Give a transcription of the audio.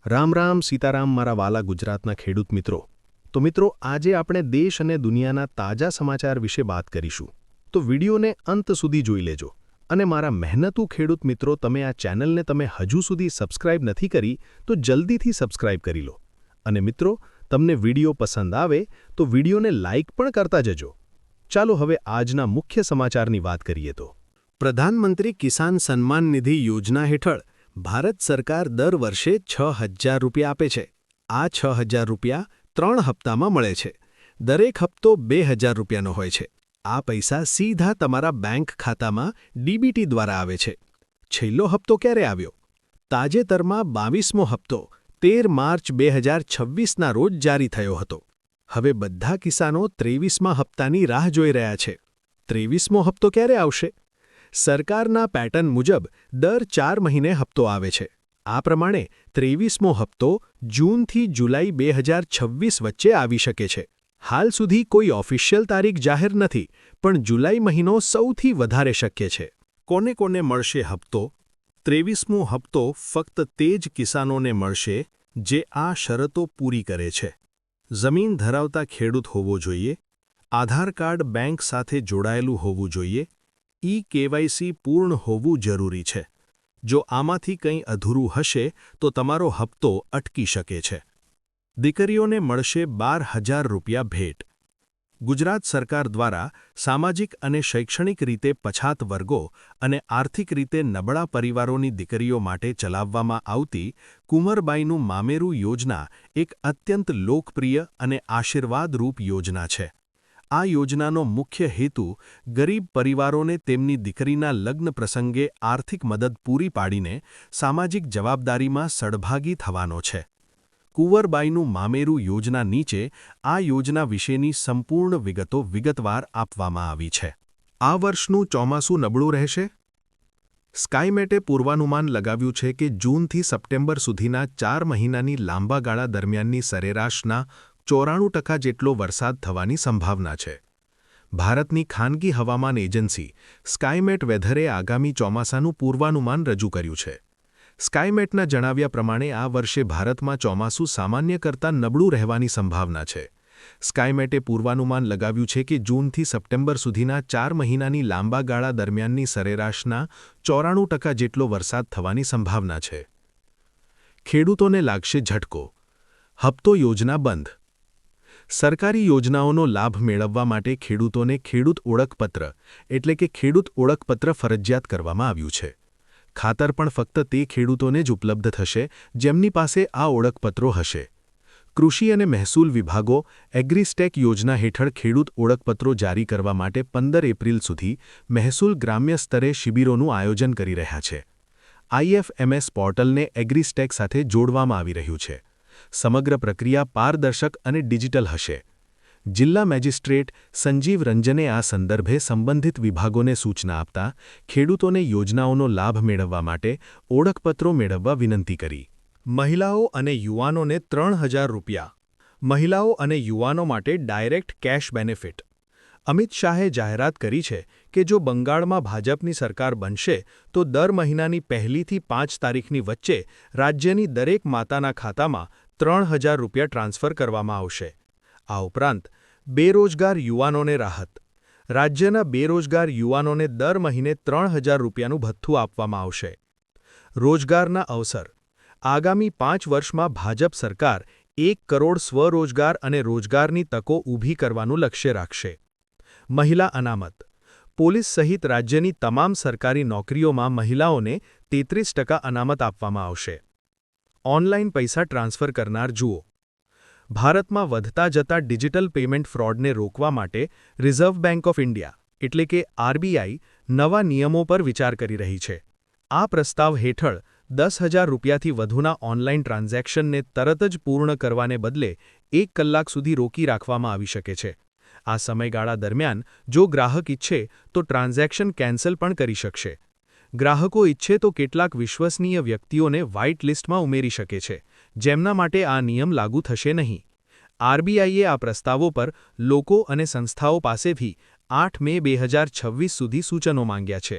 રામ રામ સીતારામ મારા વાલા ગુજરાતના ખેડૂત મિત્રો। તો મિત્રો આજે આપણે દેશ અને દુનિયાના તાજા સમાચાર વિશે વાત કરીશું। તો વિડિયોને અંત સુધી જોઈ લેજો અને મારા મહેનતુ ખેડૂત મિત્રો તમે આ ચેનલને તમે હજુ સુધી સબસ્ક્રાઇબ નથી કરી તો જલ્દીથી સબસ્ક્રાઇબ કરી લો અને મિત્રો તમને વિડિયો પસંદ આવે તો વિડિયોને લાઇક પણ કરતા જજો। ચાલો હવે આજના મુખ્ય સમાચારની વાત કરીએ તો પ્રધાનમંત્રી કિસાન સન્માન નિધિ યોજના હેઠળ ભારત સરકાર દર વર્ષે 6000 રૂપિયા આપે છે। આ 6000 રૂપિયા 3 હપ્તામાં મળે છે। દરેક હપ્તો 2000 રૂપિયાનો હોય છે। આ પૈસા સીધા તમારા બેંક ખાતામાં ડીબીટી દ્વારા આવે છે। છેલ્લો હપ્તો ક્યારે આવ્યો? તાજેતરમાં 22મો હપ્તો 13 માર્ચ 2026ના રોજ જારી થયો હતો। હવે બધા કિસાનો 23મા હપ્તાની રાહ જોઈ રહ્યા છે। 23મો હપ્તો ક્યારે આવશે? સરકારના પેટર્ન મુજબ દર 4 મહિને હપ્તો આવે છે। આ પ્રમાણે 23મો હપ્તો જૂનથી જુલાઈ 2026 વચ્ચે આવી શકે છે। હાલ સુધી કોઈ ઓફિશિયલ તારીખ જાહેર નથી, પણ જુલાઈ મહિનો સૌથી વધારે શક્ય છે। કોને કોને મળશે હપ્તો? 23મો હપ્તો ફક્ત તે જ કિસાનોને મળશે જે આ શરતો પૂરી કરે છે। જમીન ધરાવતા ખેડૂત હોવો જોઈએ, આધાર કાર્ડ બેંક સાથે જોડાયેલું હોવું જોઈએ, કેવાયસી પૂર્ણ હોવું જરૂરી છે। જો આમાંથી કંઈ અધૂરું હશે તો તમારો હપ્તો અટકી શકે છે। દીકરીઓને મળશે 12000 રૂપિયા ભેટ। ગુજરાત સરકાર દ્વારા સામાજિક અને શૈક્ષણિક રીતે પછાત વર્ગો અને આર્થિક રીતે નબળા પરિવારોની દીકરીઓ માટે ચલાવવામાં આવતી કુંવરબાઈનું મામેરું યોજના એક અત્યંત લોકપ્રિય અને આશીર્વાદરૂપ યોજના છે। આ યોજનાનો મુખ્ય હેતુ ગરીબ પરિવારોને તેમની દીકરીના લગ્ન પ્રસંગે આર્થિક મદદ પૂરી પાડીને સામાજિક જવાબદારીમાં સહભાગી થવાનો છે। કુંવરબાઈનું મામેરું યોજના નીચે આ યોજના વિશેની સંપૂર્ણ વિગતો વિગતવાર આપવામાં આવી છે। આ વર્ષનું ચોમાસું નબળું રહેશે? સ્કાયમેટે પૂર્વાનુમાન લગાવ્યું છે કે જૂનથી સપ્ટેમ્બર સુધીના 4 મહિનાની લાંબા ગાળા દરમિયાનની સરેરાશના 94% જેટલો વરસાદ થવાની સંભાવના છે। ભારતની ખાનગી હવામાન એજન્સી સ્કાયમેટ વેધરે આગામી ચોમાસાનું પૂર્વાનુમાન રજૂ કર્યું છે। સ્કાયમેટના જણાવ્યા પ્રમાણે આ વર્ષે ભારતમાં ચોમાસું સામાન્ય કરતાં નબળું રહેવાની સંભાવના છે। સ્કાયમેટે પૂર્વાનુમાન લગાવ્યું છે કે જૂનથી સપ્ટેમ્બર સુધીના 4 મહિનાની લાંબા ગાળા દરમિયાનની સરેરાશના 94% જેટલો વરસાદ થવાની સંભાવના છે। ખેડૂતોને લાગશે ઝટકો, હપ્તો યોજના બંધ। સરકારી યોજનાઓનો લાભ મેળવવા માટે ખેડૂતોને ખેડૂત ઓળખપત્ર એટલે કે ખેડૂત ઓળખપત્ર ફરજિયાત કરવામાં આવ્યું છે। ખાતર પણ ફક્ત તે ખેડૂતોને જ ઉપલબ્ધ થશે જેમની પાસે આ ઓળખપત્રો હશે। કૃષિ અને મહેસૂલ વિભાગો એગ્રીસ્ટેક યોજના હેઠળ ખેડૂત ઓળખપત્રો જારી કરવા માટે 15 એપ્રિલ સુધી મહેસૂલ ગ્રામ્ય સ્તરે શિબિરોનું આયોજન કરી રહ્યા છે। IFMS પોર્ટલને એગ્રીસ્ટેક સાથે જોડવામાં આવી રહ્યું છે। સમગ્ર પ્રક્રિયા પારદર્શક અને ડિજિટલ હશે। જિલ્લા મેજિસ્ટ્રેટ સંજીવ રંજને આ સંદર્ભે સંબંધિત વિભાગોને સૂચના આપતા ખેડૂતોને યોજનાઓનો લાભ મેળવવા માટે ઓળખપત્રો મેળવવા વિનંતી કરી। મહિલાઓ અને યુવાનોને 3000 રૂપિયા। મહિલાઓ અને યુવાનો માટે ડાયરેક્ટ કેશ બેનિફિટ। અમિત શાહે જાહેરાત કરી છે કે જો બંગાળમાં ભાજપની સરકાર બનશે તો દર મહિનાની 1 થી 5 તારીખની વચ્ચે રાજ્યની દરેક માતાના ખાતામાં 3000 રૂપિયા ટ્રાન્સફર કરવામાં આવશે। આ ઉપરાંત બેરોજગાર યુવાનોને રાહત। રાજ્યના બેરોજગાર યુવાનોને દર મહિને 3000 રૂપિયાનું ભથ્થું આપવામાં આવશે। રોજગારના અવસર। આગામી 5 વર્ષમાં ભાજપ સરકાર 1 કરોડ સ્વરોજગાર અને રોજગારની તકો ઊભી કરવાનું લક્ષ્ય રાખશે। મહિલા અનામત। પોલીસ સહિત રાજ્યની તમામ સરકારી નોકરીઓમાં મહિલાઓને 33% અનામત આપવામાં આવશે। ઓનલાઈન પૈસા ટ્રાન્સફર કરનાર જુઓ। ભારતમાં વધતા જતા ડિજિટલ પેમેન્ટ ફ્રોડને રોકવા માટે રિઝર્વ બેંક ઓફ ઇન્ડિયા એટલે કે RBI નવા નિયમો પર વિચાર કરી રહી છે। આ પ્રસ્તાવ હેઠળ 10,000 રૂપિયાથી વધુના ઓનલાઈન ટ્રાન્ઝેક્શનને તરત જ પૂર્ણ કરવાને બદલે 1 કલાક સુધી રોકી રાખવામાં આવી શકે છે। આ સમયગાળા દરમિયાન જો ગ્રાહક ઈચ્છે તો ટ્રાન્ઝેક્શન કેન્સલ પણ કરી શકશે। ગ્રાહકો ઈચ્છે તો કેટલાક વિશ્વસનીય વ્યક્તિઓને વ્હાઇટ લિસ્ટમાં ઉમેરી શકે છે, જેમના માટે આ નિયમ લાગુ થશે નહીં। RBIએ આ પ્રસ્તાવો પર લોકો અને સંસ્થાઓ પાસેથી 8 મે 2026 સુધી સૂચનો માંગ્યા છે।